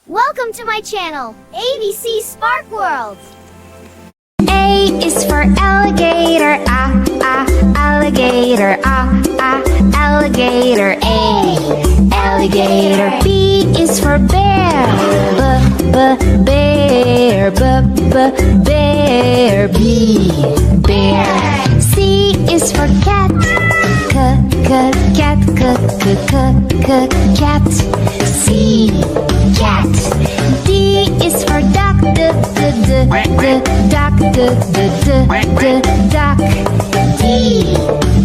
Welcome to my channel, ABC Spark World. A is for alligator, alligator, alligator, A. Alligator. B is for bear, bear, bear, B. Bear. C is for cat, cat, cat, C. Cat. D is for duck, duck, duck, D.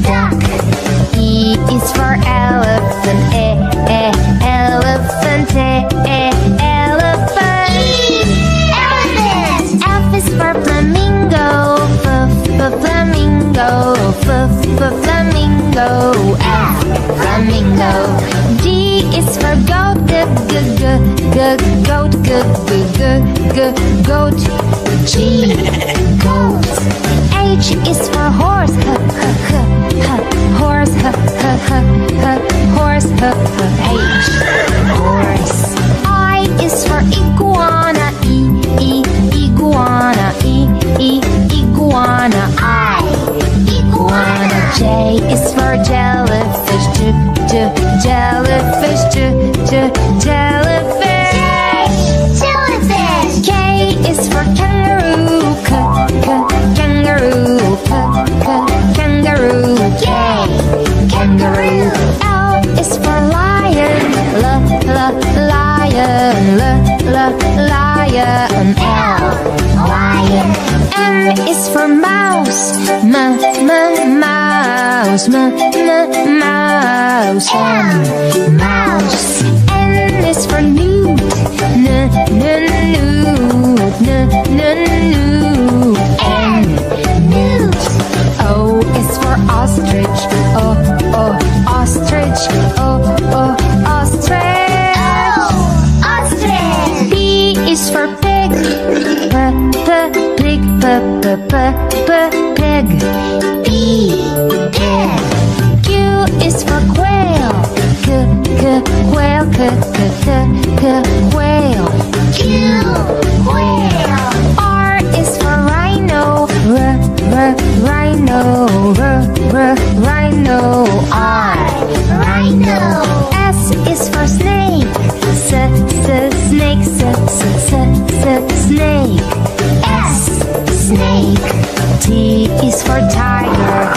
Duck. E is for elephant, elephant, elephant. Elephant. F is for flamingo, flamingo, flamingo, F. Flamingo. G is for goat, goat, goat, G. Goat. H is for horse, horse, horse, H. Horse. I is for iguana, iguana, iguana, I. Iguana. J is for jellyfish, jellyfish, jellyfish. Jellyfish. K is for kangaroo, kangaroo, kangaroo, K. Kangaroo. L is for lion, lion, lion, L. Lion. M is for mouse, mouse, mouse, mouse. N is for newt, newt, N. Newt. O is for ostrich, ostrich, ostrich. Ostrich. P is for pig, pig, pig, P. Pig. Q is for quail, quail, quail, Q. Quail. R is for rhino, rhino, rhino, R. Rhino. S is for snake, snake, snake, S. Snake. T is for tiger,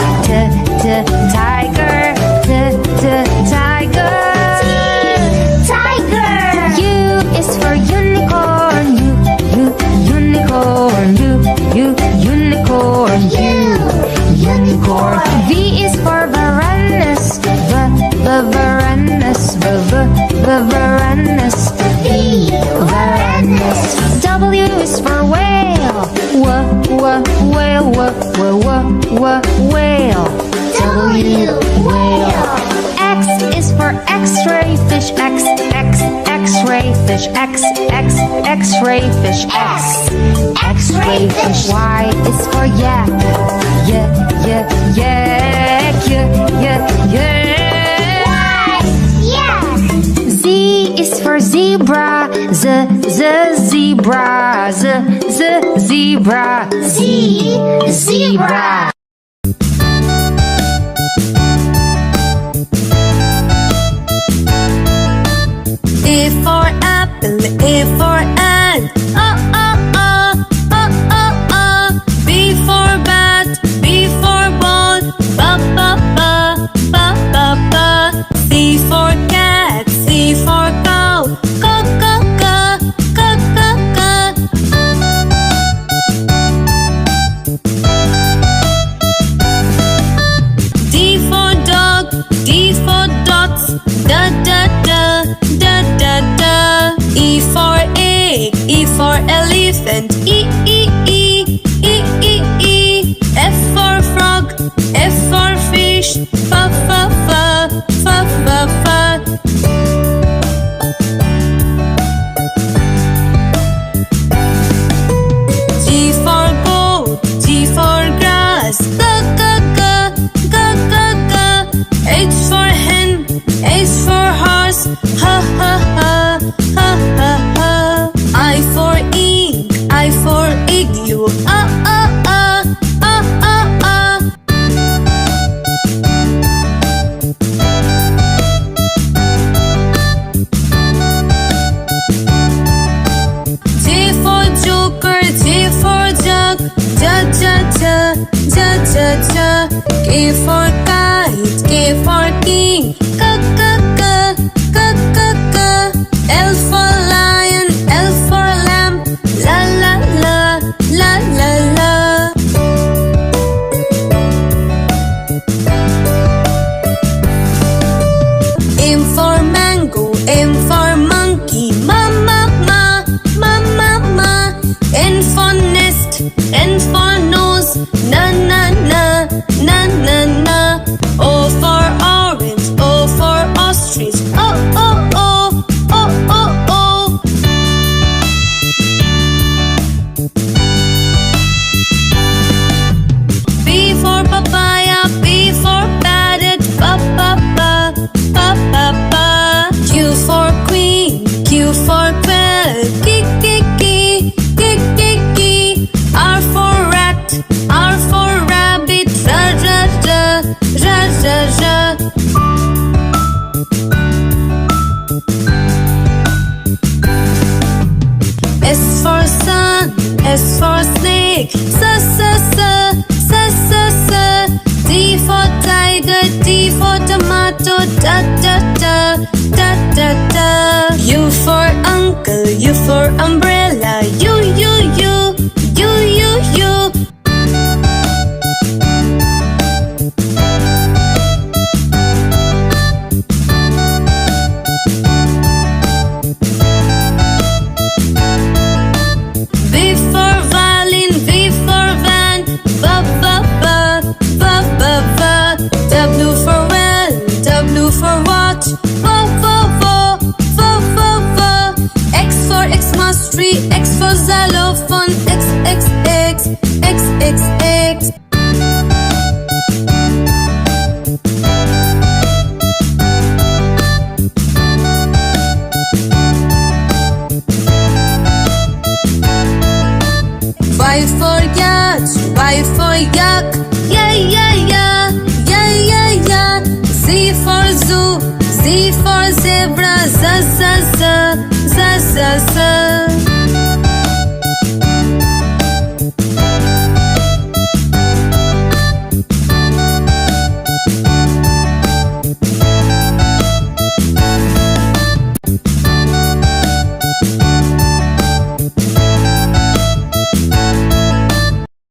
tiger, tiger, tiger. U is for unicorn, unicorn, unicorn, unicorn. V is for varanus, varanus, varanus, V. Varanus. W is for whale, whale, whale, W. Whale. X is for x-ray fish, x-ray fish, x-ray fish, X. X-ray fish. Y is for yak, Z is for zebra, zebra, zebra, Z. Zebra. A for apple, A for ant, B for bat, B for ball, C for cat, C for cow, D for dog, D for dots, E for I for igloo, ah ah ah, ah ah ah. J for joker, J for jug, ja ja ja, ja ja ja. K for kite, K for king, k k k, k k k. L for lion, L for lamb, la la la, la la la. M for mango, M for monkey, ma ma ma, ma ma ma. N for nest, N for nose, na na na, na na na. O for orange, O for ostrich, oh oh oh, oh oh oh. P for papaya, P for parrot, pa pa pa, pa pa pa. Q for queen, Q for quail, ki ki ki, ki ki ki. R for rat, R for rabbit, ra ra ra, ra ra ra. S for sun, S for snake, sa sa sa, sa sa sa. T for tiger, T for tomato, da da da, da da da. U for uncle, U for umbrella, U U U, U U U. V for violin, V for van, va va va, va va va. W for well, W for watch, va va va, va va va. X for Xmas tree, X for xylophone, X X X, X X X. Y for yacht, Y for yak, yeah yeah yeah, yeah yeah yeah. Z for zoo, Z for zebra, za za za, za za za.